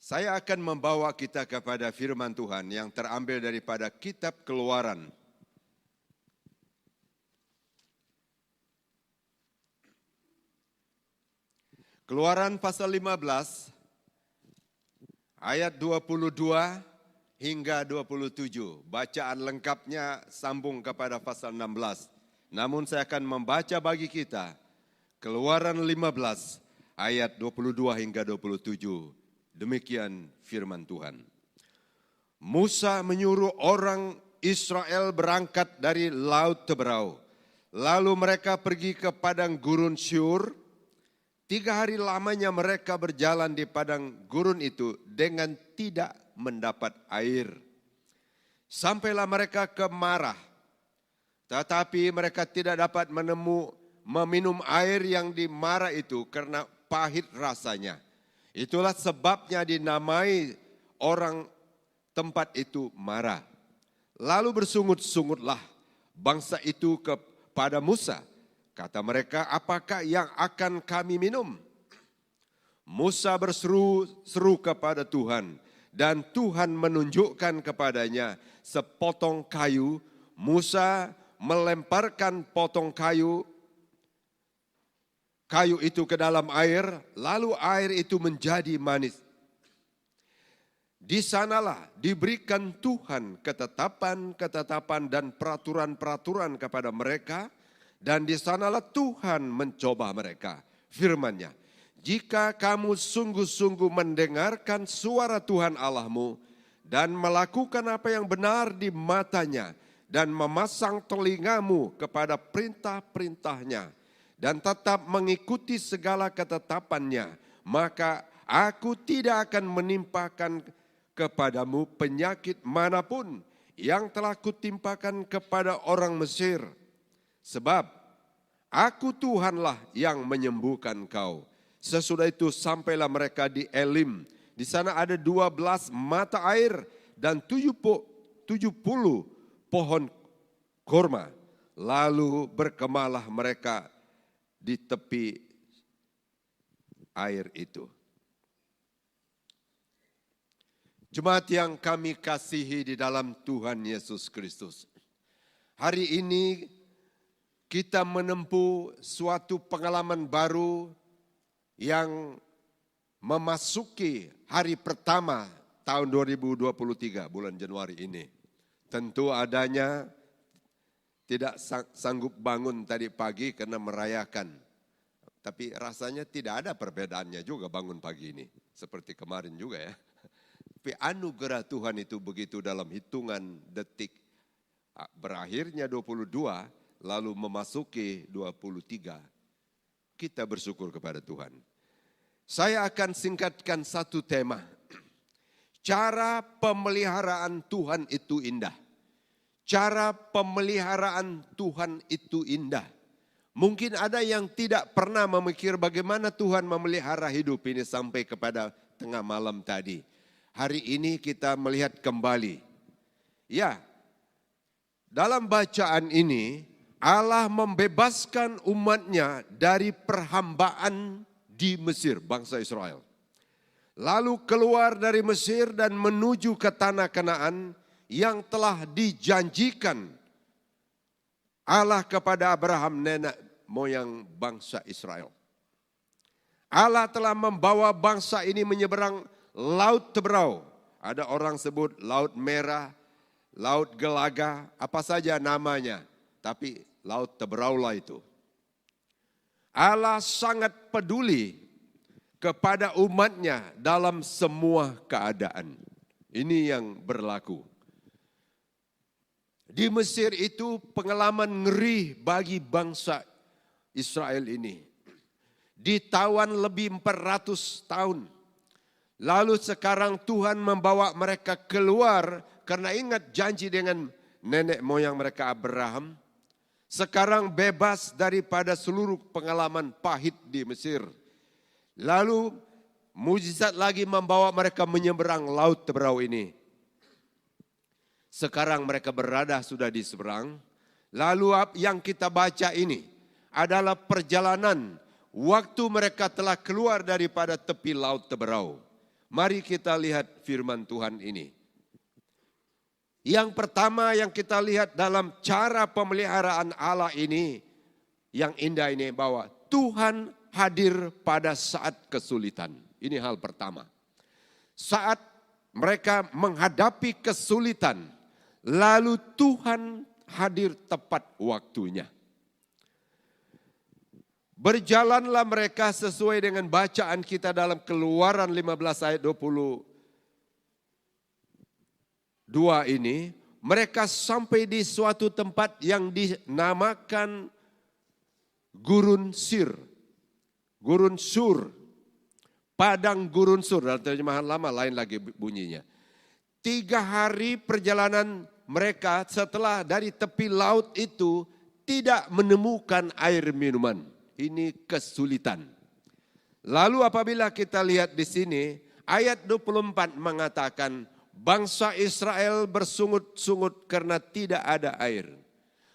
Saya akan membawa kita kepada firman Tuhan yang terambil daripada kitab Keluaran. Keluaran pasal 15, ayat 22 hingga 27. Bacaan lengkapnya sambung kepada pasal 16. Namun saya akan membaca bagi kita Keluaran 15, ayat 22 hingga 27. Demikian firman Tuhan. Musa menyuruh orang Israel berangkat dari Laut Teberau. Lalu mereka pergi ke padang gurun Syur. 3 hari lamanya mereka berjalan di padang gurun itu dengan tidak mendapat air. Sampailah mereka ke Marah. Tetapi mereka tidak dapat meminum air yang di Marah itu karena pahit rasanya. Itulah sebabnya dinamai orang tempat itu Marah. Lalu bersungut-sungutlah bangsa itu kepada Musa. Kata mereka, apakah yang akan kami minum? Musa berseru kepada Tuhan, dan Tuhan menunjukkan kepadanya sepotong kayu. Musa melemparkan potong kayu itu ke dalam air, lalu air itu menjadi manis. Di sanalah diberikan Tuhan ketetapan dan peraturan-peraturan kepada mereka, dan di sanalah Tuhan mencoba mereka. Firman-Nya, jika kamu sungguh-sungguh mendengarkan suara Tuhan Allahmu dan melakukan apa yang benar di matanya dan memasang telingamu kepada perintah-perintahnya, dan tetap mengikuti segala ketetapannya, maka aku tidak akan menimpakan kepadamu penyakit manapun yang telah kutimpakan kepada orang Mesir. Sebab aku Tuhanlah yang menyembuhkan kau. Sesudah itu sampailah mereka di Elim. Di sana ada 12 mata air dan 70 pohon korma. Lalu berkemahlah mereka di tepi air itu. Jemaat yang kami kasihi di dalam Tuhan Yesus Kristus. Hari ini kita menempuh suatu pengalaman baru yang memasuki hari pertama tahun 2023 bulan Januari ini. Tentu adanya tidak sanggup bangun tadi pagi karena merayakan. Tapi rasanya tidak ada perbedaannya juga bangun pagi ini. Seperti kemarin juga ya. Tapi anugerah Tuhan itu begitu dalam hitungan detik. Berakhirnya 22, lalu memasuki 23. Kita bersyukur kepada Tuhan. Saya akan singkatkan satu tema. Cara pemeliharaan Tuhan itu indah. Cara pemeliharaan Tuhan itu indah. Mungkin ada yang tidak pernah memikir bagaimana Tuhan memelihara hidup ini sampai kepada tengah malam tadi. Hari ini kita melihat kembali. Ya, dalam bacaan ini Allah membebaskan umatnya dari perhambaan di Mesir, bangsa Israel. Lalu keluar dari Mesir dan menuju ke tanah Kanaan yang telah dijanjikan Allah kepada Abraham, nenek moyang bangsa Israel. Allah telah membawa bangsa ini menyeberang Laut Teberau. Ada orang sebut Laut Merah, Laut Gelaga, apa saja namanya. Tapi Laut Teberau lah itu. Allah sangat peduli kepada umatnya dalam semua keadaan. Ini yang berlaku. Di Mesir itu pengalaman ngeri bagi bangsa Israel ini. Ditawan lebih 400 tahun. Lalu sekarang Tuhan membawa mereka keluar karena ingat janji dengan nenek moyang mereka Abraham. Sekarang bebas daripada seluruh pengalaman pahit di Mesir. Lalu mujizat lagi membawa mereka menyeberang Laut Teberau ini. Sekarang mereka berada sudah di seberang. Lalu yang kita baca ini adalah perjalanan waktu mereka telah keluar daripada tepi Laut Teberau. Mari kita lihat firman Tuhan ini. Yang pertama yang kita lihat dalam cara pemeliharaan Allah ini, yang indah ini, bahwa Tuhan hadir pada saat kesulitan. Ini hal pertama. Saat mereka menghadapi kesulitan, lalu Tuhan hadir tepat waktunya. Berjalanlah mereka sesuai dengan bacaan kita dalam Keluaran 15 ayat 22 ini. Mereka sampai di suatu tempat yang dinamakan Gurun Sir. Gurun Sur. Padang Gurun Sur. Dalam terjemahan lama lain lagi bunyinya. 3 hari perjalanan mereka setelah dari tepi laut itu tidak menemukan air minuman. Ini kesulitan. Lalu apabila kita lihat di sini, ayat 24 mengatakan, bangsa Israel bersungut-sungut karena tidak ada air.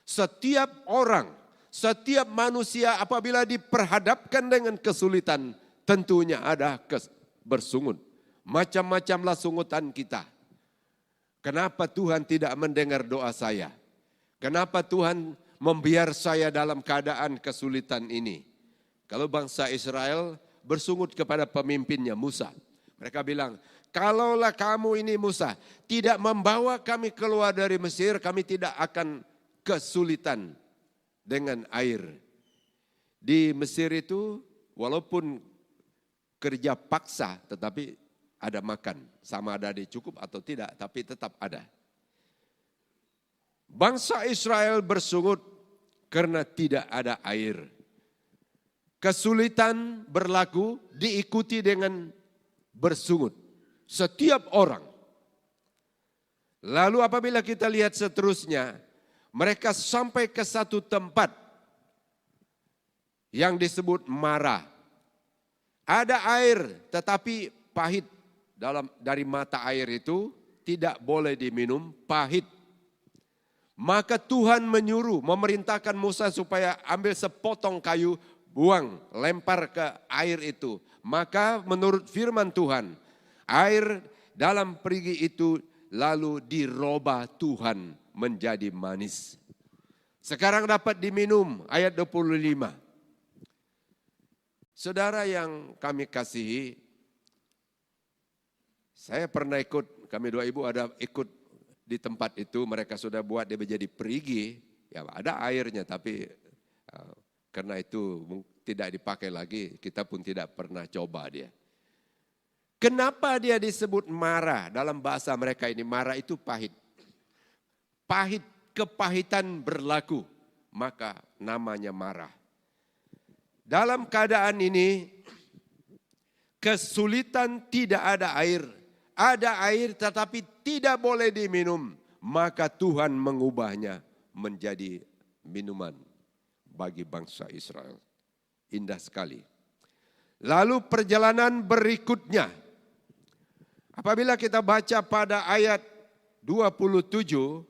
Setiap orang, setiap manusia apabila diperhadapkan dengan kesulitan, tentunya ada bersungut. Macam-macamlah sungutan kita. Kenapa Tuhan tidak mendengar doa saya? Kenapa Tuhan membiar saya dalam keadaan kesulitan ini? Kalau bangsa Israel bersungut kepada pemimpinnya Musa. Mereka bilang, kalaulah kamu ini Musa tidak membawa kami keluar dari Mesir, kami tidak akan kesulitan dengan air. Di Mesir itu walaupun kerja paksa tetapi ada makan. Sama ada cukup atau tidak, tapi tetap ada. Bangsa Israel bersungut karena tidak ada air. Kesulitan berlaku diikuti dengan bersungut. Setiap orang. Lalu apabila kita lihat seterusnya, mereka sampai ke satu tempat yang disebut Marah. Ada air tetapi pahit. Dari mata air itu tidak boleh diminum, pahit. Maka Tuhan menyuruh, memerintahkan Musa supaya ambil sepotong kayu, buang, lempar ke air itu. Maka menurut firman Tuhan, air dalam perigi itu lalu dirubah Tuhan menjadi manis. Sekarang dapat diminum, ayat 25. Saudara yang kami kasihi, saya pernah ikut, kami 2 ibu ada ikut di tempat itu, mereka sudah buat dia menjadi perigi, ya ada airnya tapi karena itu tidak dipakai lagi, kita pun tidak pernah coba dia. Kenapa dia disebut Marah? Dalam bahasa mereka ini Marah itu pahit. Pahit, kepahitan berlaku, maka namanya Marah. Dalam keadaan ini, kesulitan tidak ada air. Ada air tetapi tidak boleh diminum. Maka Tuhan mengubahnya menjadi minuman bagi bangsa Israel. Indah sekali. Lalu perjalanan berikutnya. Apabila kita baca pada ayat 27.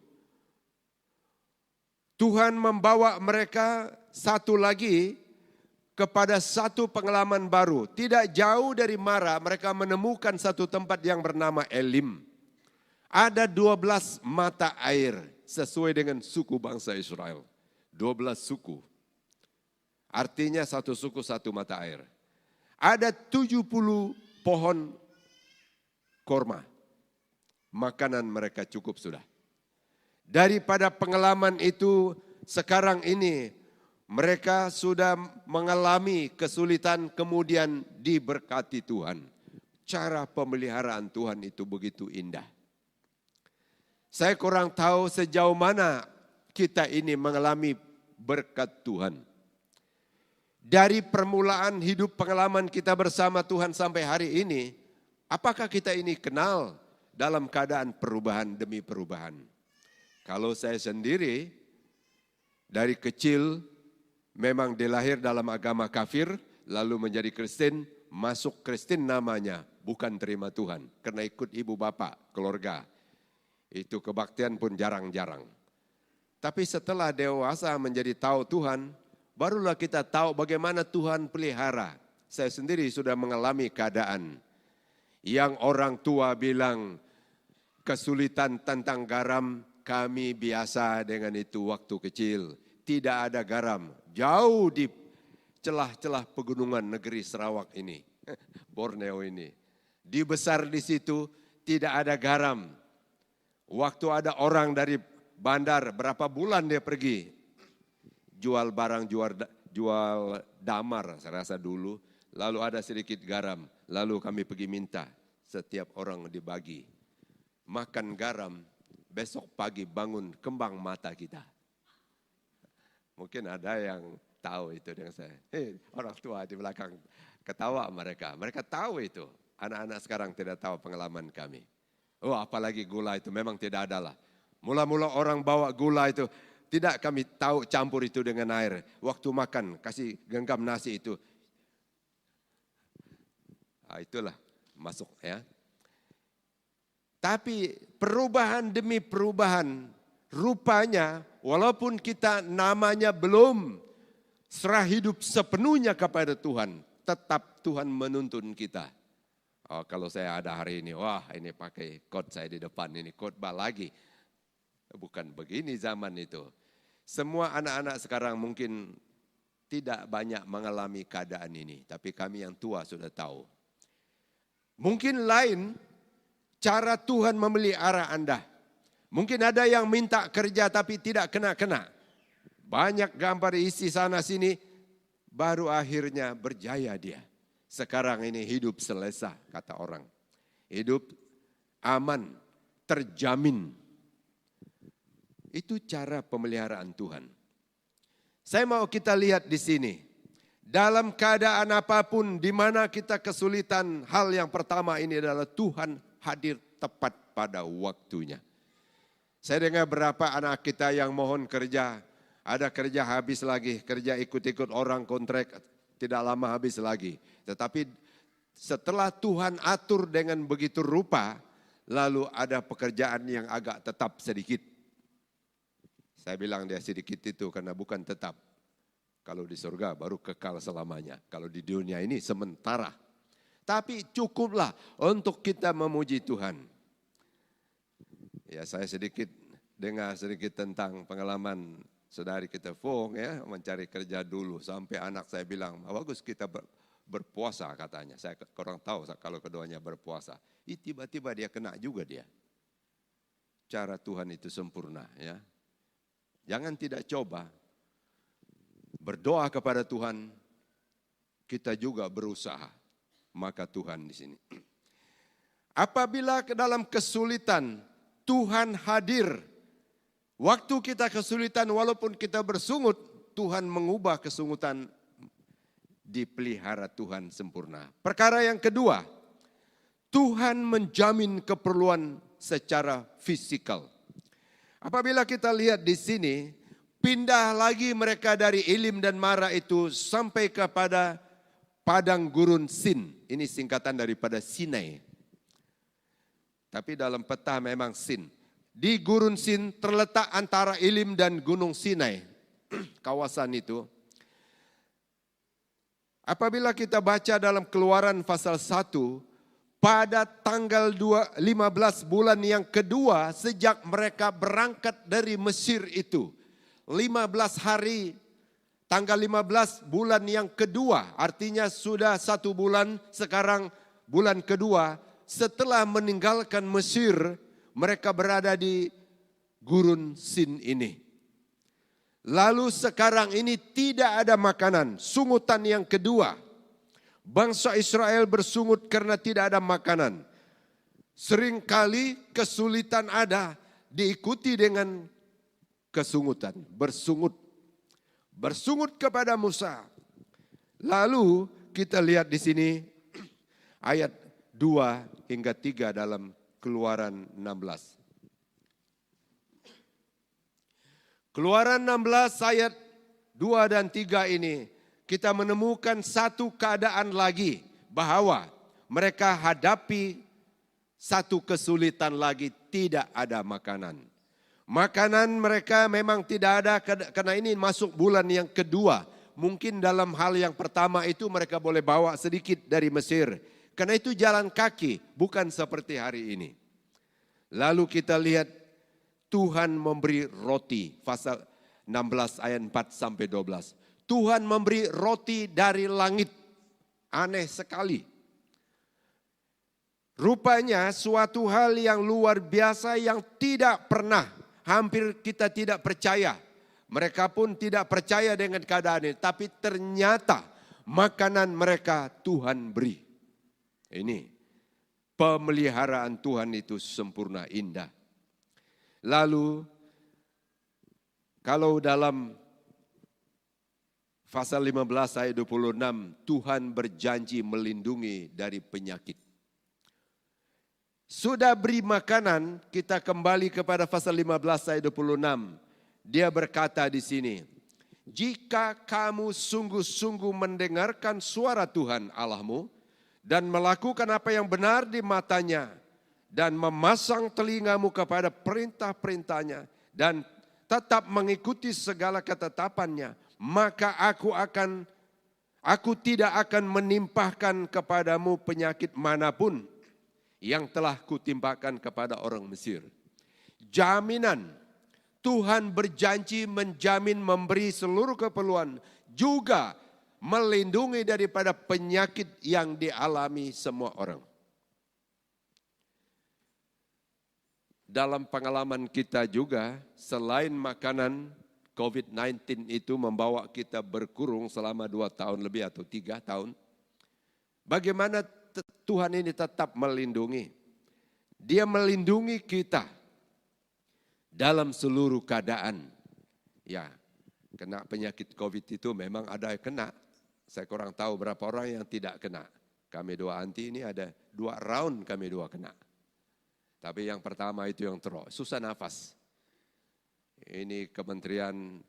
Tuhan membawa mereka satu lagi kepada satu pengalaman baru. Tidak jauh dari Marah mereka menemukan satu tempat yang bernama Elim. Ada 12 mata air sesuai dengan suku bangsa Israel. 12 suku. Artinya satu suku satu mata air. Ada 70 pohon korma. Makanan mereka cukup sudah. Daripada pengalaman itu sekarang ini mereka sudah mengalami kesulitan kemudian diberkati Tuhan. Cara pemeliharaan Tuhan itu begitu indah. Saya kurang tahu sejauh mana kita ini mengalami berkat Tuhan. Dari permulaan hidup pengalaman kita bersama Tuhan sampai hari ini, apakah kita ini kenal dalam keadaan perubahan demi perubahan? Kalau saya sendiri dari kecil memang dilahir dalam agama kafir, lalu menjadi Kristen, masuk Kristen namanya, bukan terima Tuhan. Karena ikut ibu bapak, keluarga. Itu kebaktian pun jarang-jarang. Tapi setelah dewasa menjadi tahu Tuhan, barulah kita tahu bagaimana Tuhan pelihara. Saya sendiri sudah mengalami keadaan Yang orang tua bilang kesulitan tentang garam, kami biasa dengan itu waktu kecil. Tidak ada garam, jauh di celah-celah pegunungan negeri Sarawak ini, Borneo ini. Dibesar di situ tidak ada garam. Waktu ada orang dari bandar, berapa bulan dia pergi. Jual barang, jual damar saya rasa dulu. Lalu ada sedikit garam, lalu kami pergi minta, setiap orang dibagi. Makan garam, besok pagi bangun kembang mata kita. Mungkin ada yang tahu itu dengan saya. Orang tua di belakang ketawa mereka. Mereka tahu itu. Anak-anak sekarang tidak tahu pengalaman kami. Oh, apalagi gula itu memang tidak ada lah. Mula-mula orang bawa gula itu, tidak kami tahu campur itu dengan air. Waktu makan, kasih genggam nasi itu. Itulah masuk ya. Tapi perubahan demi perubahan, rupanya walaupun kita namanya belum serah hidup sepenuhnya kepada Tuhan, tetap Tuhan menuntun kita. Oh, kalau saya ada hari ini, wah ini pakai kot saya di depan, ini khotbah lagi. Bukan begini zaman itu. Semua anak-anak sekarang mungkin tidak banyak mengalami keadaan ini, tapi kami yang tua sudah tahu. Mungkin lain cara Tuhan memelihara Anda. Mungkin ada yang minta kerja tapi tidak kena-kena. Banyak gambar isi sana sini, baru akhirnya berjaya dia. Sekarang ini hidup selesa, kata orang. Hidup aman, terjamin. Itu cara pemeliharaan Tuhan. Saya mau kita lihat di sini. Dalam keadaan apapun, di mana kita kesulitan, hal yang pertama ini adalah Tuhan hadir tepat pada waktunya. Saya dengar berapa anak kita yang mohon kerja, ada kerja habis lagi, kerja ikut-ikut orang kontrak, tidak lama habis lagi. Tetapi setelah Tuhan atur dengan begitu rupa, lalu ada pekerjaan yang agak tetap sedikit. Saya bilang dia sedikit itu karena bukan tetap. Kalau di surga baru kekal selamanya. Kalau di dunia ini sementara. Tapi cukuplah untuk kita memuji Tuhan. Ya, saya sedikit dengar sedikit tentang pengalaman saudari kita Fong ya, mencari kerja dulu. Sampai anak saya bilang, bagus kita berpuasa katanya. Saya kurang tahu kalau keduanya berpuasa. Tiba-tiba dia kena juga dia. Cara Tuhan itu sempurna ya. Jangan tidak coba. Berdoa kepada Tuhan, kita juga berusaha. Maka Tuhan di sini. Apabila ke dalam kesulitan, Tuhan hadir. Waktu kita kesulitan, walaupun kita bersungut, Tuhan mengubah kesungutan, dipelihara Tuhan sempurna. Perkara yang kedua, Tuhan menjamin keperluan secara fisikal. Apabila kita lihat di sini, pindah lagi mereka dari Elim dan Mara itu sampai kepada padang gurun Sin. Ini singkatan daripada Sinai. Tapi dalam peta memang Sin. Di gurun Sin terletak antara Elim dan Gunung Sinai. Kawasan itu. Apabila kita baca dalam Keluaran pasal 1, pada tanggal 15 bulan yang kedua sejak mereka berangkat dari Mesir itu. 15 hari, tanggal 15 bulan yang kedua, artinya sudah 1 bulan, sekarang bulan kedua, setelah meninggalkan Mesir, mereka berada di gurun Sin ini. Lalu sekarang ini tidak ada makanan, sungutan yang kedua. Bangsa Israel bersungut karena tidak ada makanan. Seringkali kesulitan ada, diikuti dengan kesungutan, bersungut kepada Musa. Lalu kita lihat di sini ayat 2 hingga 3 dalam Keluaran 16. Keluaran 16 ayat 2 dan 3 ini kita menemukan satu keadaan lagi bahwa mereka hadapi satu kesulitan lagi, tidak ada makanan. Makanan mereka memang tidak ada karena ini masuk bulan yang kedua. Mungkin dalam hal yang pertama itu mereka boleh bawa sedikit dari Mesir. Karena itu jalan kaki, bukan seperti hari ini. Lalu kita lihat Tuhan memberi roti, pasal 16 ayat 4 sampai 12. Tuhan memberi roti dari langit, aneh sekali. Rupanya suatu hal yang luar biasa yang tidak pernah, hampir kita tidak percaya. Mereka pun tidak percaya dengan keadaan ini, tapi ternyata makanan mereka Tuhan beri. Ini pemeliharaan Tuhan itu sempurna, indah. Lalu kalau dalam pasal 15 ayat 26, Tuhan berjanji melindungi dari penyakit. Sudah beri makanan, kita kembali kepada pasal 15 ayat 26. Dia berkata di sini, jika kamu sungguh-sungguh mendengarkan suara Tuhan Allahmu dan melakukan apa yang benar di matanya dan memasang telingamu kepada perintah-perintahnya dan tetap mengikuti segala ketetapannya, maka aku tidak akan menimpahkan kepadamu penyakit manapun yang telah kutimpakan kepada orang Mesir. Jaminan, Tuhan berjanji menjamin memberi seluruh keperluan, juga melindungi daripada penyakit yang dialami semua orang. Dalam pengalaman kita juga, selain makanan, COVID-19 itu membawa kita berkurung selama 2 tahun lebih atau 3 tahun. Bagaimana Tuhan ini tetap melindungi? Dia melindungi kita dalam seluruh keadaan. Ya, kena penyakit COVID itu memang ada yang kena. Saya kurang tahu berapa orang yang tidak kena. Kami 2 anti ini ada 2 round kami 2 kena. Tapi yang pertama itu yang susah nafas. Ini kementerian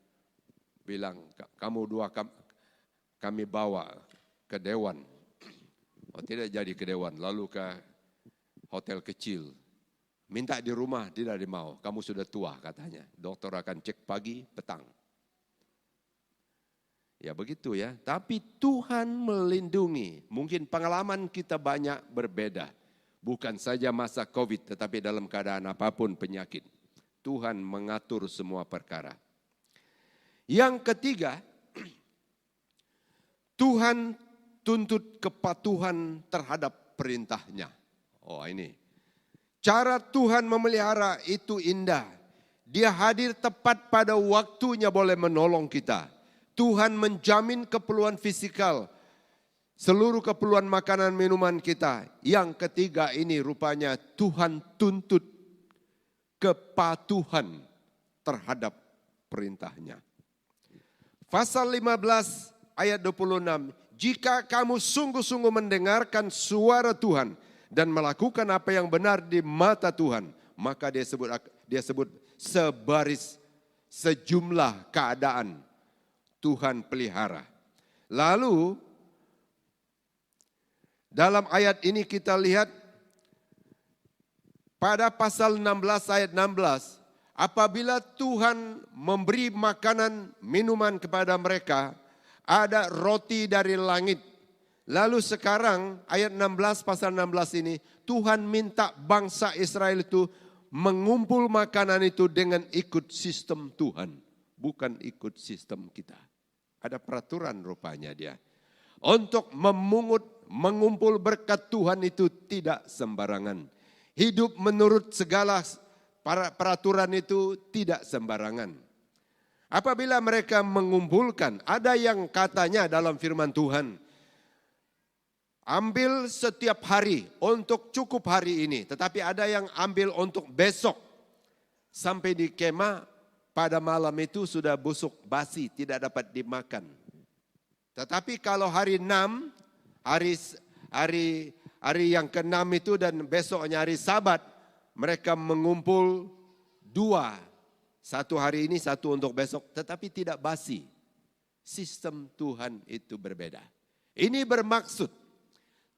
bilang, kamu 2 kami bawa ke dewan. Oh, tidak jadi ke dewan, lalu ke hotel kecil. Minta di rumah, tidak dimau. Kamu sudah tua katanya. Dokter akan cek pagi, petang. Ya begitu ya. Tapi Tuhan melindungi. Mungkin pengalaman kita banyak berbeda. Bukan saja masa COVID, tetapi dalam keadaan apapun penyakit. Tuhan mengatur semua perkara. Yang ketiga, Tuhan tuntut kepatuhan terhadap perintahnya. Oh ini. Cara Tuhan memelihara itu indah. Dia hadir tepat pada waktunya boleh menolong kita. Tuhan menjamin keperluan fisikal, seluruh keperluan makanan minuman kita. Yang ketiga ini rupanya Tuhan tuntut kepatuhan terhadap perintahnya. Pasal 15 ayat 26. Jika kamu sungguh-sungguh mendengarkan suara Tuhan dan melakukan apa yang benar di mata Tuhan, maka dia sebut sebaris sejumlah keadaan Tuhan pelihara. Lalu dalam ayat ini kita lihat pada pasal 16 ayat 16, apabila Tuhan memberi makanan minuman kepada mereka, ada roti dari langit. Lalu sekarang ayat 16 pasal 16 ini Tuhan minta bangsa Israel itu mengumpul makanan itu dengan ikut sistem Tuhan. Bukan ikut sistem kita. Ada peraturan rupanya dia. Untuk mengumpul berkat Tuhan itu tidak sembarangan. Hidup menurut segala peraturan itu tidak sembarangan. Apabila mereka mengumpulkan, ada yang katanya dalam firman Tuhan, ambil setiap hari untuk cukup hari ini. Tetapi ada yang ambil untuk besok. Sampai di kemah pada malam itu sudah busuk basi, tidak dapat dimakan. Tetapi kalau hari 6, hari yang ke-6 itu dan besoknya hari Sabat, mereka mengumpul 2. 1 hari ini, 1 untuk besok, tetapi tidak basi. Sistem Tuhan itu berbeda. Ini bermaksud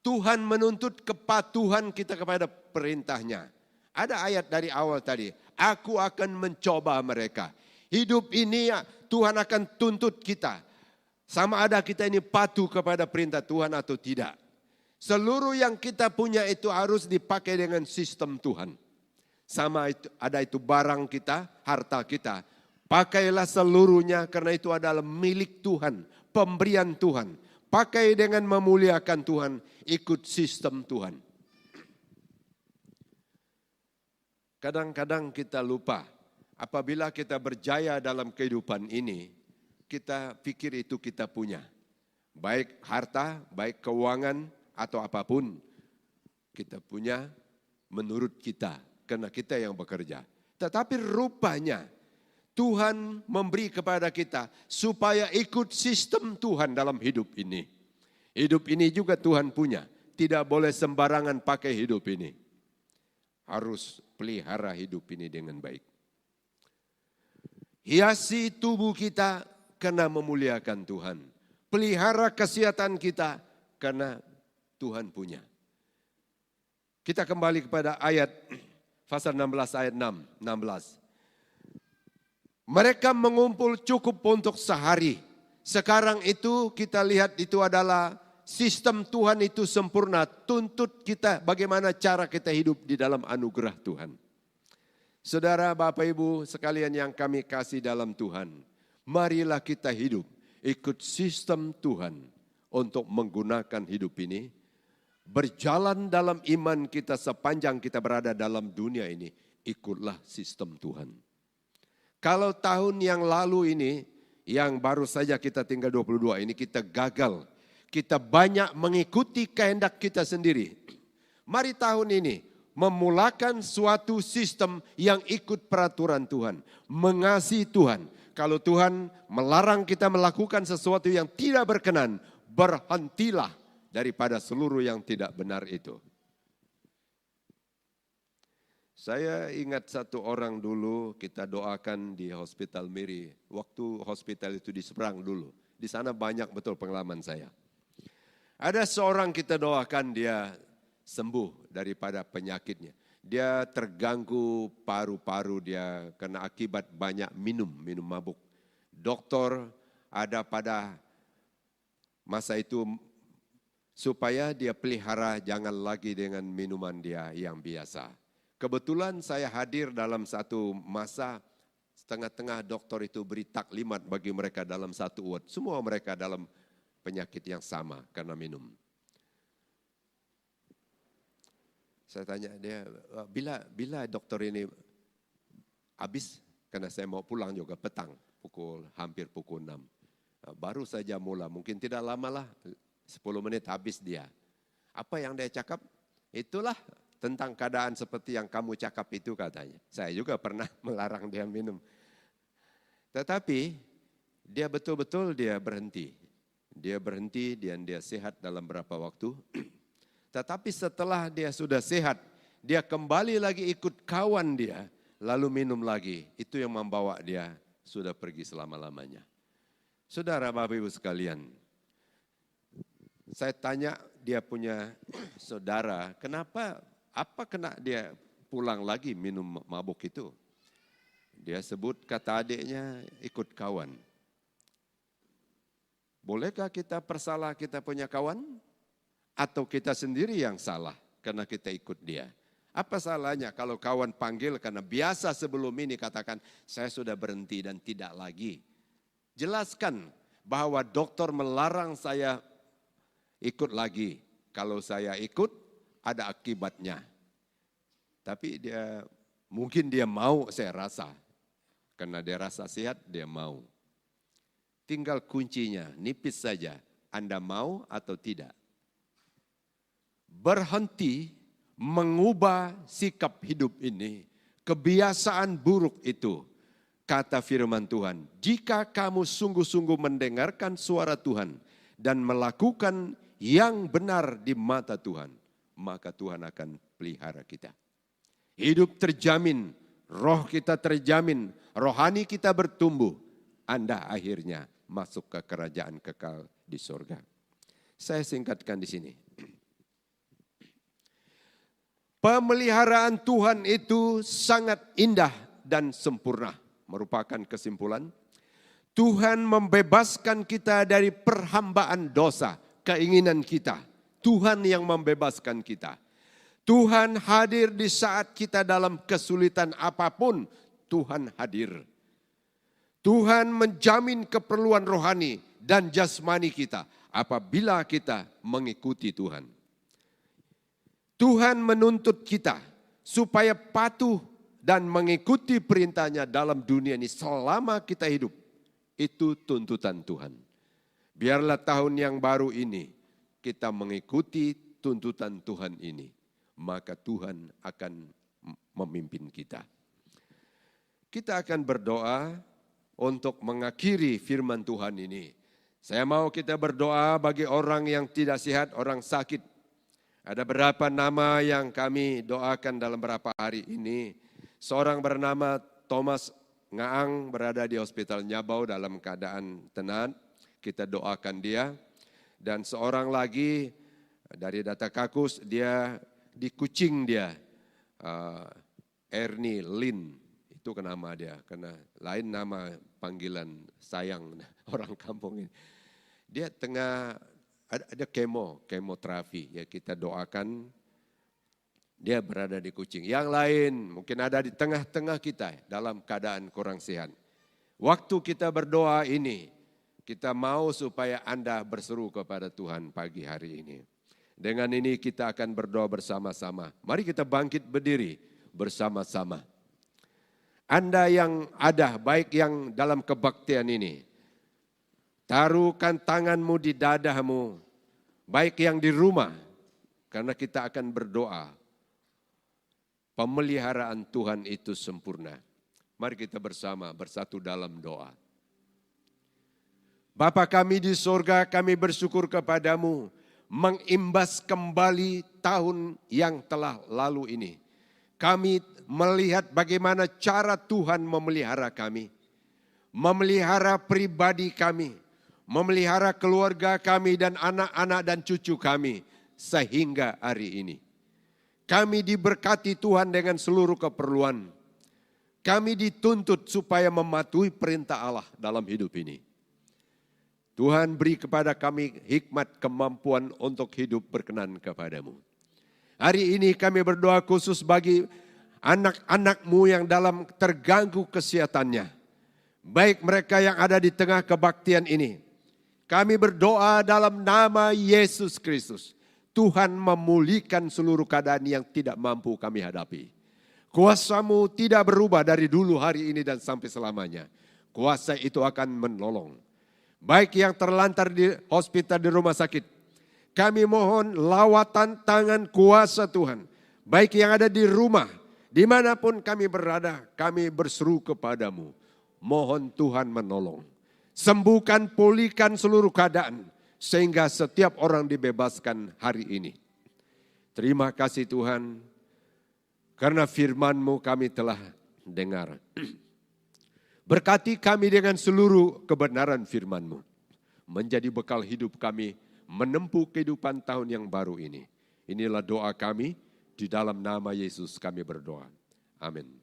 Tuhan menuntut kepatuhan kita kepada perintahnya. Ada ayat dari awal tadi, aku akan mencoba mereka. Hidup ini Tuhan akan tuntut kita. Sama ada kita ini patuh kepada perintah Tuhan atau tidak. Seluruh yang kita punya itu harus dipakai dengan sistem Tuhan. Sama itu, ada itu barang kita, harta kita. Pakailah seluruhnya karena itu adalah milik Tuhan, pemberian Tuhan. Pakai dengan memuliakan Tuhan, ikut sistem Tuhan. Kadang-kadang kita lupa, apabila kita berjaya dalam kehidupan ini, kita pikir itu kita punya. Baik harta, baik keuangan, atau apapun kita punya menurut kita, karena kita yang bekerja. Tetapi rupanya Tuhan memberi kepada kita supaya ikut sistem Tuhan dalam hidup ini. Hidup ini juga Tuhan punya, tidak boleh sembarangan pakai hidup ini. Harus pelihara hidup ini dengan baik. Hiasi tubuh kita karena memuliakan Tuhan. Pelihara kesehatan kita karena Tuhan punya. Kita kembali kepada ayat pasal 16 ayat 16. Mereka mengumpul cukup untuk sehari. Sekarang itu kita lihat itu adalah sistem Tuhan itu sempurna. Tuntut kita bagaimana cara kita hidup di dalam anugerah Tuhan. Saudara, Bapak, Ibu sekalian yang kami kasih dalam Tuhan. Marilah kita hidup ikut sistem Tuhan untuk menggunakan hidup ini. Berjalan dalam iman kita sepanjang kita berada dalam dunia ini, ikutlah sistem Tuhan. Kalau tahun yang lalu ini, yang baru saja kita tinggal 22 ini, kita gagal. Kita banyak mengikuti kehendak kita sendiri. Mari tahun ini memulakan suatu sistem yang ikut peraturan Tuhan. Mengasihi Tuhan. Kalau Tuhan melarang kita melakukan sesuatu yang tidak berkenan, berhentilah daripada seluruh yang tidak benar itu. Saya ingat satu orang dulu kita doakan di Hospital Miri. Waktu hospital itu di seberang dulu. Di sana banyak betul pengalaman saya. Ada seorang kita doakan dia sembuh daripada penyakitnya. Dia terganggu paru-paru dia karena akibat banyak minum mabuk. Dokter ada pada masa itu supaya dia pelihara jangan lagi dengan minuman dia yang biasa. Kebetulan saya hadir dalam satu masa setengah-tengah dokter itu beri taklimat bagi mereka dalam satu ward. Semua mereka dalam penyakit yang sama karena minum. Saya tanya dia, bila dokter ini habis, karena saya mau pulang juga petang, hampir pukul 6. Baru saja mula, mungkin tidak lama lah. 10 menit habis dia. Apa yang dia cakap? Itulah tentang keadaan seperti yang kamu cakap itu katanya. Saya juga pernah melarang dia minum. Tetapi dia betul-betul dia berhenti. Dia berhenti dan dia sehat dalam berapa waktu. Tetapi setelah dia sudah sehat, dia kembali lagi ikut kawan dia. Lalu minum lagi. Itu yang membawa dia sudah pergi selama-lamanya. Saudara, Bapak, Ibu sekalian. Saya tanya dia punya saudara, apa kena dia pulang lagi minum mabuk itu? Dia sebut kata adiknya ikut kawan. Bolehkah kita persalah kita punya kawan? Atau kita sendiri yang salah karena kita ikut dia? Apa salahnya kalau kawan panggil karena biasa sebelum ini katakan saya sudah berhenti dan tidak lagi. Jelaskan bahwa dokter melarang saya ikut lagi. Kalau saya ikut, ada akibatnya. Tapi mungkin dia mau, saya rasa. Karena dia rasa sehat, dia mau. Tinggal kuncinya, nipis saja. Anda mau atau tidak? Berhenti mengubah sikap hidup ini. Kebiasaan buruk itu. Kata firman Tuhan, jika kamu sungguh-sungguh mendengarkan suara Tuhan dan melakukan yang benar di mata Tuhan, maka Tuhan akan pelihara kita. Hidup terjamin, roh kita terjamin, rohani kita bertumbuh. Anda akhirnya masuk ke kerajaan kekal di surga. Saya singkatkan di sini. Pemeliharaan Tuhan itu sangat indah dan sempurna. Merupakan kesimpulan. Tuhan membebaskan kita dari perhambaan dosa, keinginan kita. Tuhan yang membebaskan kita. Tuhan hadir di saat kita dalam kesulitan apapun, Tuhan hadir. Tuhan menjamin keperluan rohani dan jasmani kita apabila kita mengikuti Tuhan. Tuhan menuntut kita supaya patuh dan mengikuti perintahnya dalam dunia ini selama kita hidup. Itu tuntutan Tuhan. Biarlah tahun yang baru ini kita mengikuti tuntutan Tuhan ini. Maka Tuhan akan memimpin kita. Kita akan berdoa untuk mengakhiri firman Tuhan ini. Saya mau kita berdoa bagi orang yang tidak sehat, orang sakit. Ada beberapa nama yang kami doakan dalam beberapa hari ini. Seorang bernama Thomas Ngaang berada di Hospital Nyabau dalam keadaan tenang. Kita doakan dia. Dan seorang lagi dari Data Kakus, dia di Kucing dia, Ernie Lin, itu nama dia, karena lain nama panggilan sayang orang kampung ini. Dia tengah ada kemoterapi, ya kita doakan dia berada di Kucing. Yang lain mungkin ada di tengah-tengah kita dalam keadaan kurang sehat. Waktu kita berdoa ini, kita mau supaya Anda berseru kepada Tuhan pagi hari ini. Dengan ini kita akan berdoa bersama-sama. Mari kita bangkit berdiri bersama-sama. Anda yang ada, baik yang dalam kebaktian ini, taruhkan tanganmu di dadamu, baik yang di rumah, karena kita akan berdoa. Pemeliharaan Tuhan itu sempurna. Mari kita bersama bersatu dalam doa. Bapa kami di sorga, kami bersyukur kepadamu, mengimbas kembali tahun yang telah lalu ini. Kami melihat bagaimana cara Tuhan memelihara kami, memelihara pribadi kami, memelihara keluarga kami dan anak-anak dan cucu kami sehingga hari ini. Kami diberkati Tuhan dengan seluruh keperluan. Kami dituntut supaya mematuhi perintah Allah dalam hidup ini. Tuhan beri kepada kami hikmat kemampuan untuk hidup berkenan kepadamu. Hari ini kami berdoa khusus bagi anak-anak-Mu yang dalam terganggu kesehatannya. Baik mereka yang ada di tengah kebaktian ini. Kami berdoa dalam nama Yesus Kristus. Tuhan memulihkan seluruh keadaan yang tidak mampu kami hadapi. Kuasa-Mu tidak berubah dari dulu, hari ini dan sampai selamanya. Kuasa itu akan menolong. Baik yang terlantar di hospital, di rumah sakit. Kami mohon lawatan tangan kuasa Tuhan. Baik yang ada di rumah, dimanapun kami berada, kami berseru kepadamu. Mohon Tuhan menolong. Sembuhkan, pulihkan seluruh keadaan. Sehingga setiap orang dibebaskan hari ini. Terima kasih Tuhan. Karena firman-Mu kami telah dengar. Berkati kami dengan seluruh kebenaran firman-Mu. Menjadi bekal hidup kami menempuh kehidupan tahun yang baru ini. Inilah doa kami, di dalam nama Yesus kami berdoa. Amin.